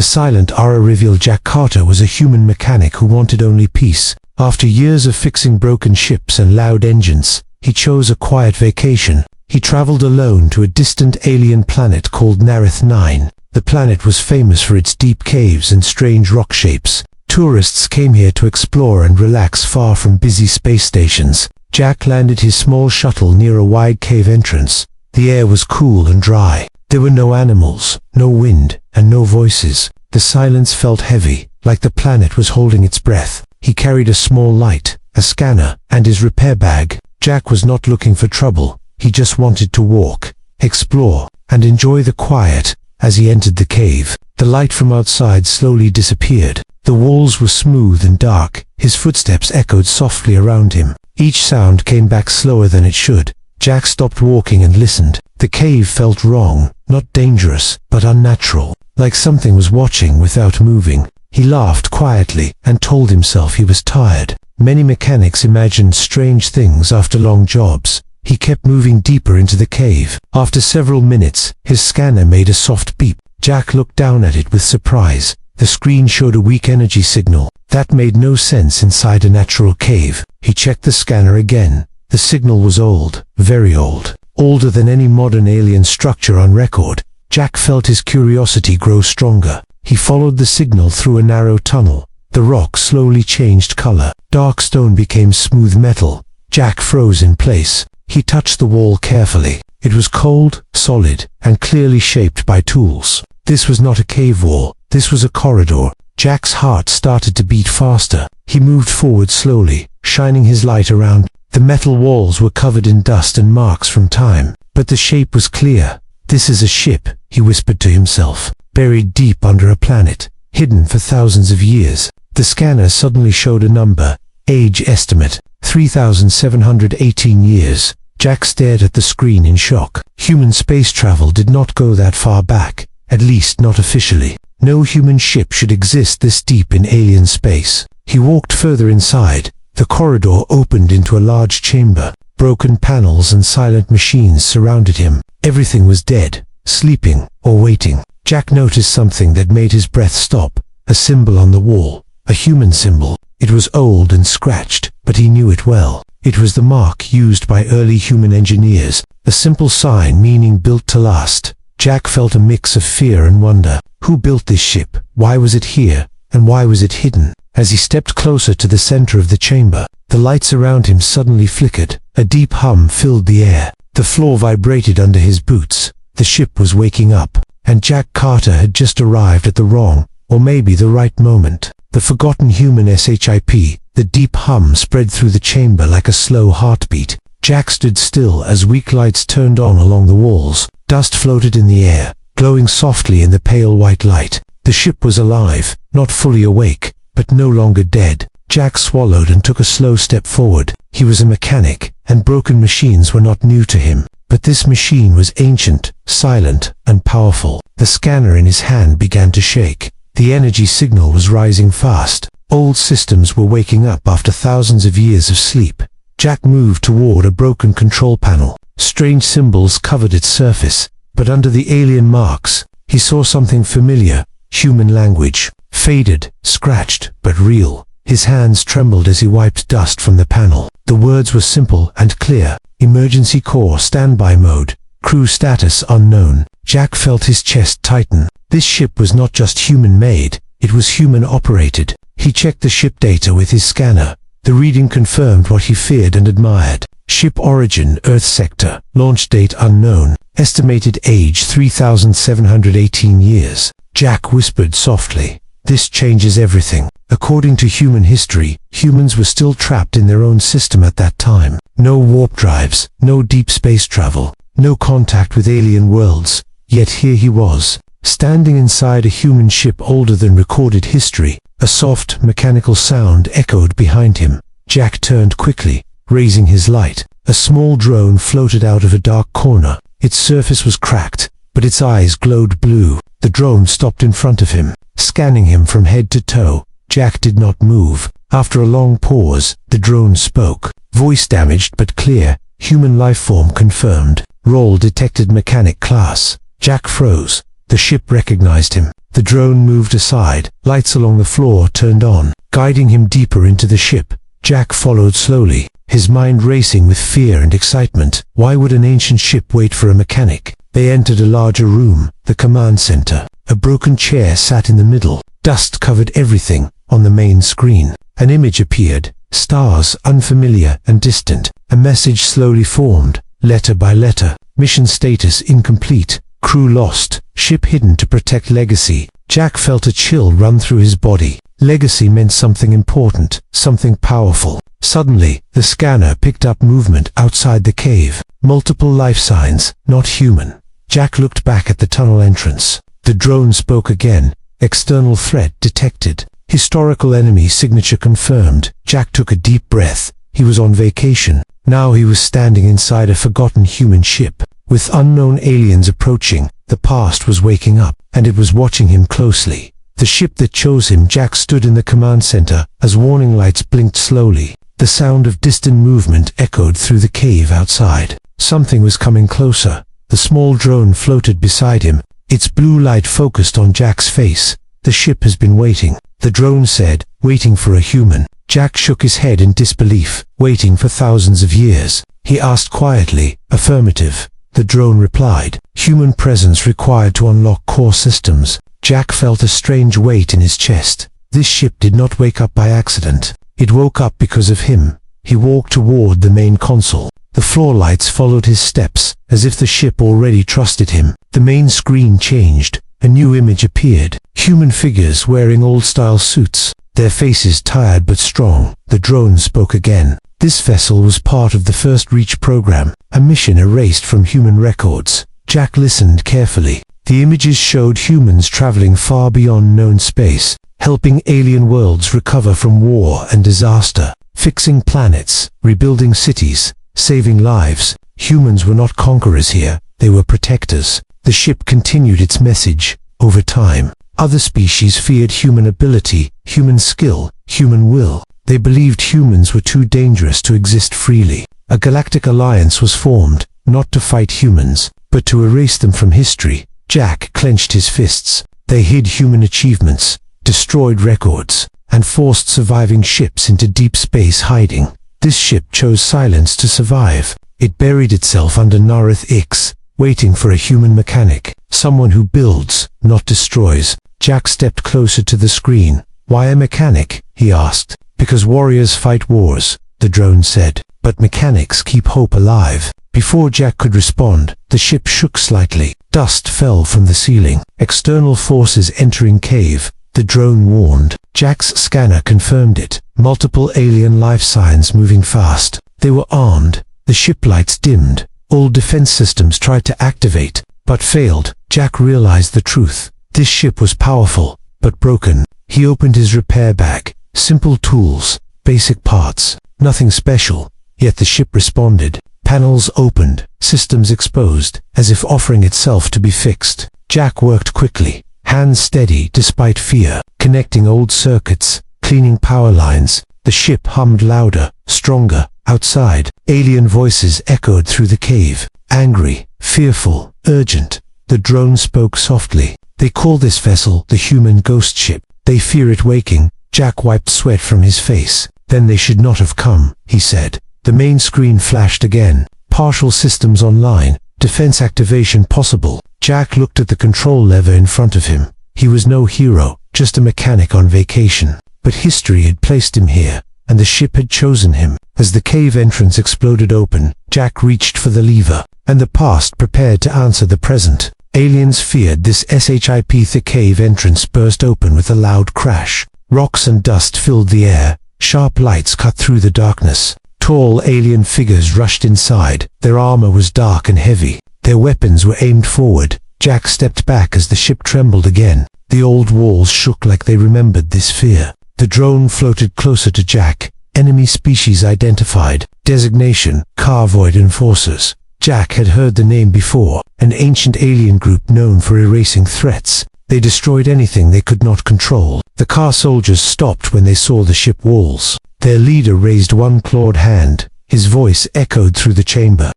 The silent aura revealed Jack Carter was a human mechanic who wanted only peace. After years of fixing broken ships and loud engines, he chose a quiet vacation. He traveled alone to a distant alien planet called Nareth 9. The planet was famous for its deep caves and strange rock shapes. Tourists came here to explore and relax far from busy space stations. Jack landed his small shuttle near a wide cave entrance. The air was cool and dry. There were no animals, no wind, and no voices. The silence felt heavy, like the planet was holding its breath. He carried a small light, a scanner, and his repair bag. Jack was not looking for trouble. He just wanted to walk, explore, and enjoy the quiet. As he entered the cave, the light from outside slowly disappeared. The walls were smooth and dark. His footsteps echoed softly around him. Each sound came back slower than it should. Jack stopped walking and listened. The cave felt wrong, not dangerous, but unnatural, like something was watching without moving. He laughed quietly and told himself he was tired. Many mechanics imagined strange things after long jobs. He kept moving deeper into the cave. After several minutes, his scanner made a soft beep. Jack looked down at it with surprise. The screen showed a weak energy signal. That made no sense inside a natural cave. He checked the scanner again. The signal was old, very old, older than any modern alien structure on record. Jack felt his curiosity grow stronger. He followed the signal through a narrow tunnel. The rock slowly changed color. Dark stone became smooth metal. Jack froze in place. He touched the wall carefully. It was cold, solid, and clearly shaped by tools. This was not a cave wall. This was a corridor. Jack's heart started to beat faster. He moved forward slowly, shining his light around. The metal walls were covered in dust and marks from time, but the shape was clear. "This is a ship," he whispered to himself, "buried deep under a planet, hidden for thousands of years." The scanner suddenly showed a number. Age estimate, 3,718 years. Jack stared at the screen in shock. Human space travel did not go that far back, at least not officially. No human ship should exist this deep in alien space. He walked further inside. The corridor opened into a large chamber. Broken panels and silent machines surrounded him. Everything was dead, sleeping, or waiting. Jack noticed something that made his breath stop. A symbol on the wall. A human symbol. It was old and scratched, but he knew it well. It was the mark used by early human engineers. A simple sign meaning built to last. Jack felt a mix of fear and wonder. Who built this ship? Why was it here? And why was it hidden? As he stepped closer to the center of the chamber, the lights around him suddenly flickered. A deep hum filled the air. The floor vibrated under his boots. The ship was waking up, and Jack Carter had just arrived at the wrong, or maybe the right moment. The forgotten human SHIP. The deep hum spread through the chamber like a slow heartbeat. Jack stood still as weak lights turned on along the walls. Dust floated in the air, glowing softly in the pale white light. The ship was alive, not fully awake, but no longer dead. Jack swallowed and took a slow step forward. He was a mechanic, and broken machines were not new to him. But this machine was ancient, silent, and powerful. The scanner in his hand began to shake. The energy signal was rising fast. Old systems were waking up after thousands of years of sleep. Jack moved toward a broken control panel. Strange symbols covered its surface, but under the alien marks, he saw something familiar. Human language. Faded, scratched, but real. His hands trembled as he wiped dust from the panel. The words were simple and clear. Emergency core standby mode. Crew status unknown. Jack felt his chest tighten. This ship was not just human-made, it was human-operated. He checked the ship data with his scanner. The reading confirmed what he feared and admired. Ship origin, Earth sector. Launch date unknown. Estimated age 3,718 years. Jack whispered softly. This changes everything. According to human history, humans were still trapped in their own system at that time. No warp drives, no deep space travel, no contact with alien worlds. Yet here he was, standing inside a human ship older than recorded history. A soft, mechanical sound echoed behind him. Jack turned quickly, raising his light. A small drone floated out of a dark corner. Its surface was cracked, but its eyes glowed blue. The drone stopped in front of him, scanning him from head to toe. Jack did not move. After a long pause, the drone spoke. Voice damaged but clear. Human life form confirmed. Role detected mechanic class. Jack froze. The ship recognized him. The drone moved aside. Lights along the floor turned on, guiding him deeper into the ship. Jack followed slowly, his mind racing with fear and excitement. Why would an ancient ship wait for a mechanic? They entered a larger room, the command center. A broken chair sat in the middle. Dust covered everything. On the main screen, an image appeared. Stars, unfamiliar and distant. A message slowly formed, letter by letter. Mission status incomplete. Crew lost. Ship hidden to protect legacy. Jack felt a chill run through his body. Legacy meant something important, something powerful. Suddenly, the scanner picked up movement outside the cave. Multiple life signs, not human. Jack looked back at the tunnel entrance. The drone spoke again. External threat detected. Historical enemy signature confirmed. Jack took a deep breath. He was on vacation. Now he was standing inside a forgotten human ship. With unknown aliens approaching, the past was waking up, and it was watching him closely. The ship that chose him. Jack stood in the command center as warning lights blinked slowly. The sound of distant movement echoed through the cave outside. Something was coming closer. The small drone floated beside him. Its blue light focused on Jack's face. The ship has been waiting, the drone said, waiting for a human. Jack shook his head in disbelief. Waiting for thousands of years. He asked quietly. Affirmative. The drone replied. Human presence required to unlock core systems. Jack felt a strange weight in his chest. This ship did not wake up by accident. It woke up because of him. He walked toward the main console. The floor lights followed his steps, as if the ship already trusted him. The main screen changed. A new image appeared. Human figures wearing old-style suits. Their faces tired but strong. The drone spoke again. This vessel was part of the First Reach program, a mission erased from human records. Jack listened carefully. The images showed humans traveling far beyond known space, helping alien worlds recover from war and disaster, fixing planets, rebuilding cities, saving lives. Humans were not conquerors here, they were protectors. The ship continued its message. Over time, other species feared human ability, human skill, human will. They believed humans were too dangerous to exist freely. A galactic alliance was formed, not to fight humans, but to erase them from history. Jack clenched his fists. They hid human achievements, destroyed records, and forced surviving ships into deep space hiding. This ship chose silence to survive. It buried itself under Nareth X, waiting for a human mechanic, someone who builds, not destroys. Jack stepped closer to the screen. Why a mechanic? He asked. Because warriors fight wars, the drone said. But mechanics keep hope alive. Before Jack could respond, the ship shook slightly. Dust fell from the ceiling. External forces entering cave, the drone warned. Jack's scanner confirmed it. Multiple alien life signs moving fast. They were armed. The ship lights dimmed. All defense systems tried to activate, but failed. Jack realized the truth. This ship was powerful, but broken. He opened his repair bag. Simple tools, basic parts, nothing special. Yet the ship responded. Panels opened, systems exposed, as if offering itself to be fixed. Jack worked quickly, hands steady despite fear, connecting old circuits, cleaning power lines. The ship hummed louder, stronger. Outside, alien voices echoed through the cave. Angry, fearful, urgent. The drone spoke softly. They call this vessel the human ghost ship. They fear it waking. Jack wiped sweat from his face. Then they should not have come, he said. The main screen flashed again. Partial systems online. Defense activation possible. Jack looked at the control lever in front of him. He was no hero, just a mechanic on vacation. But history had placed him here, and the ship had chosen him. As the cave entrance exploded open, Jack reached for the lever, and the past prepared to answer the present. Aliens feared this SHIP. The cave entrance burst open with a loud crash. Rocks and dust filled the air. Sharp lights cut through the darkness. Tall alien figures rushed inside. Their armor was dark and heavy. Their weapons were aimed forward. Jack stepped back as the ship trembled again. The old walls shook like they remembered this fear. The drone floated closer to Jack. Enemy species identified. Designation, Carvoid Enforcers. Jack had heard the name before. An ancient alien group known for erasing threats. They destroyed anything they could not control. The car soldiers stopped when they saw the ship walls. Their leader raised one clawed hand. His voice echoed through the chamber.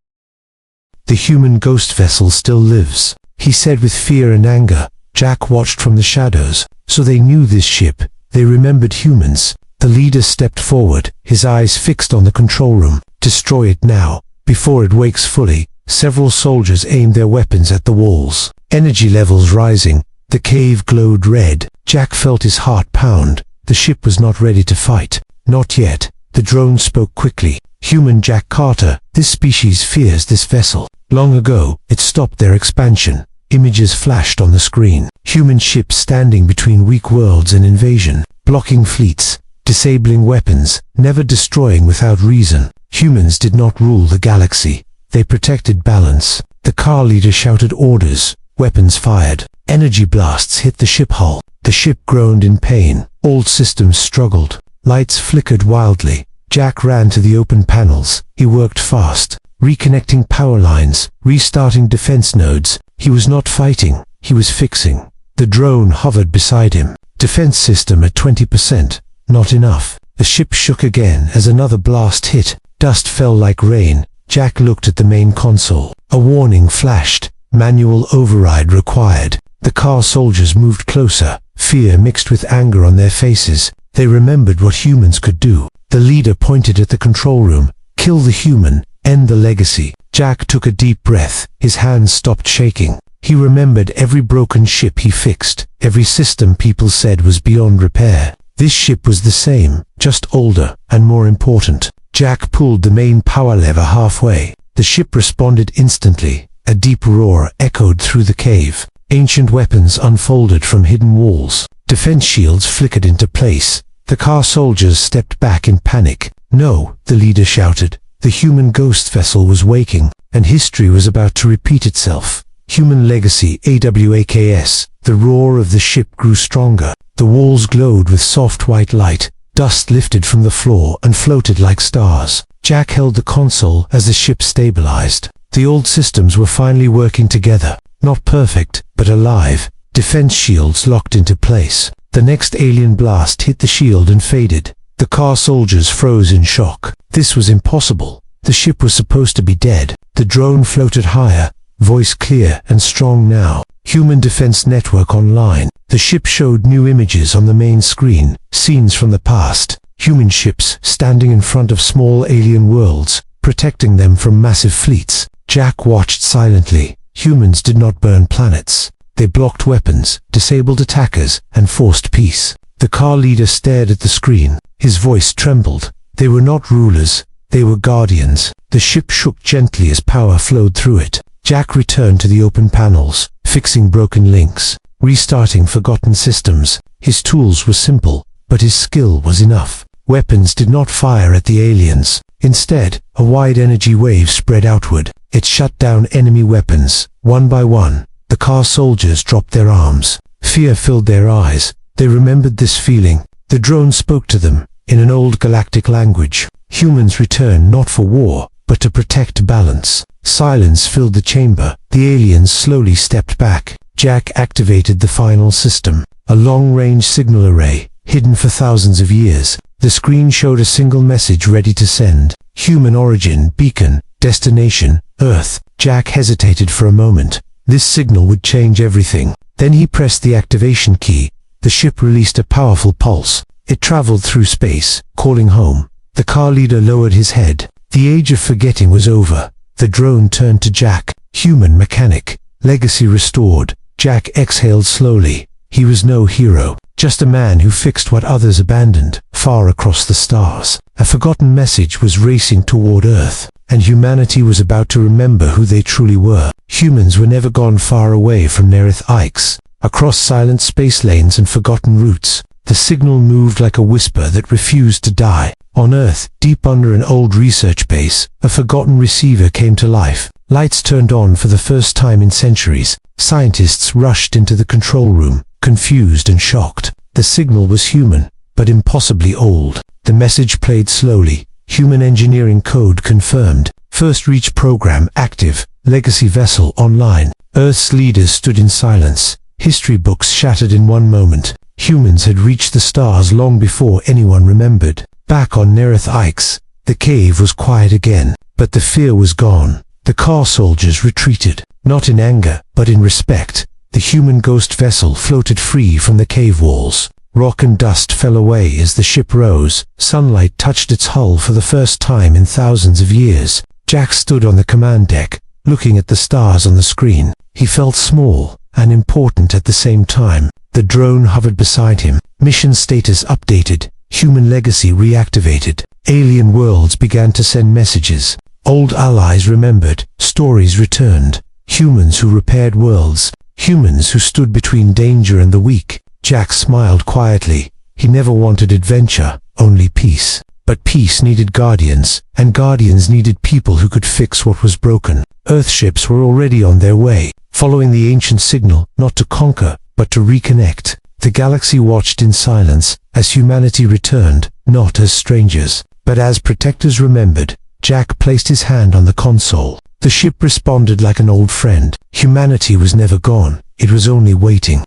The human ghost vessel still lives. he said with fear and anger. Jack watched from the shadows. So they knew this ship. They remembered humans. The leader stepped forward, his eyes fixed on the control room. Destroy it now, before it wakes fully. Several soldiers aimed their weapons at the walls. Energy levels rising. The cave glowed red. Jack felt his heart pound. The ship was not ready to fight. Not yet. The drone spoke quickly. Human Jack Carter, this species fears this vessel. Long ago, it stopped their expansion. Images flashed on the screen. Human ships standing between weak worlds and invasion, blocking fleets, disabling weapons, never destroying without reason. Humans did not rule the galaxy. They protected balance. The car leader shouted orders. Weapons fired. Energy blasts hit the ship hull. The ship groaned in pain. Old systems struggled. Lights flickered wildly. Jack ran to the open panels. He worked fast, reconnecting power lines, restarting defense nodes. He was not fighting, he was fixing. The drone hovered beside him. Defense system at 20%. Not enough. The ship shook again as another blast hit. Dust fell like rain. Jack looked at the main console. A warning flashed. Manual override required. The car soldiers moved closer, fear mixed with anger on their faces. They remembered what humans could do. The leader pointed at the control room. Kill the human, end the legacy. Jack took a deep breath. His hands stopped shaking. He remembered every broken ship he fixed, every system people said was beyond repair. This ship was the same, just older and more important. Jack pulled the main power lever halfway. The ship responded instantly. A deep roar echoed through the cave. Ancient weapons unfolded from hidden walls. Defense shields flickered into place. The car soldiers stepped back in panic. No, the leader shouted. The human ghost vessel was waking, and history was about to repeat itself. Human legacy, AWAKS. The roar of the ship grew stronger. The walls glowed with soft white light. Dust lifted from the floor and floated like stars. Jack held the console as the ship stabilized. The old systems were finally working together. Not perfect, but alive. Defense shields locked into place. The next alien blast hit the shield and faded. The car soldiers froze in shock. This was impossible. The ship was supposed to be dead. The drone floated higher, voice clear and strong now. Human defense network online. The ship showed new images on the main screen, scenes from the past. Human ships standing in front of small alien worlds, protecting them from massive fleets. Jack watched silently. Humans did not burn planets. They blocked weapons, disabled attackers, and forced peace. The car leader stared at the screen. His voice trembled. They were not rulers. They were guardians. The ship shook gently as power flowed through it. Jack returned to the open panels, fixing broken links, restarting forgotten systems. His tools were simple, but his skill was enough. Weapons did not fire at the aliens. Instead, a wide energy wave spread outward. It shut down enemy weapons, one by one. The car soldiers dropped their arms. Fear filled their eyes. They remembered this feeling. The drone spoke to them, in an old galactic language. Humans returned not for war, but to protect balance. Silence filled the chamber. The aliens slowly stepped back. Jack activated the final system. A long-range signal array, hidden for thousands of years. The screen showed a single message ready to send. Human origin, beacon, destination, Earth. Jack hesitated for a moment. This signal would change everything. Then he pressed the activation key. The ship released a powerful pulse. It traveled through space, calling home. The car leader lowered his head. The age of forgetting was over. The drone turned to Jack. Human mechanic. Legacy restored. Jack exhaled slowly. He was no hero, just a man who fixed what others abandoned, far across the stars. A forgotten message was racing toward Earth, and humanity was about to remember who they truly were. Humans were never gone far away from HFY. Across silent space lanes and forgotten routes, the signal moved like a whisper that refused to die. On Earth, deep under an old research base, a forgotten receiver came to life. Lights turned on for the first time in centuries. Scientists rushed into the control room, confused and shocked. The signal was human, but impossibly old. The message played slowly. Human engineering code confirmed. First reach program active. Legacy vessel online. Earth's leaders stood in silence. History books shattered in one moment. Humans had reached the stars long before anyone remembered. Back on HFY, the cave was quiet again, but the fear was gone. The car soldiers retreated, not in anger, but in respect. The human ghost vessel floated free from the cave walls. Rock and dust fell away as the ship rose. Sunlight touched its hull for the first time in thousands of years. Jack stood on the command deck, looking at the stars on the screen. He felt small and important at the same time. The drone hovered beside him. Mission status updated. Human legacy reactivated. Alien worlds began to send messages. Old allies remembered. Stories returned. Humans who repaired worlds. Humans who stood between danger and the weak. Jack smiled quietly. He never wanted adventure, only peace. But peace needed guardians, and guardians needed people who could fix what was broken. Earthships were already on their way, following the ancient signal, not to conquer, but to reconnect. The galaxy watched in silence as humanity returned, not as strangers, but as protectors remembered. Jack placed his hand on the console. The ship responded like an old friend. Humanity was never gone, it was only waiting.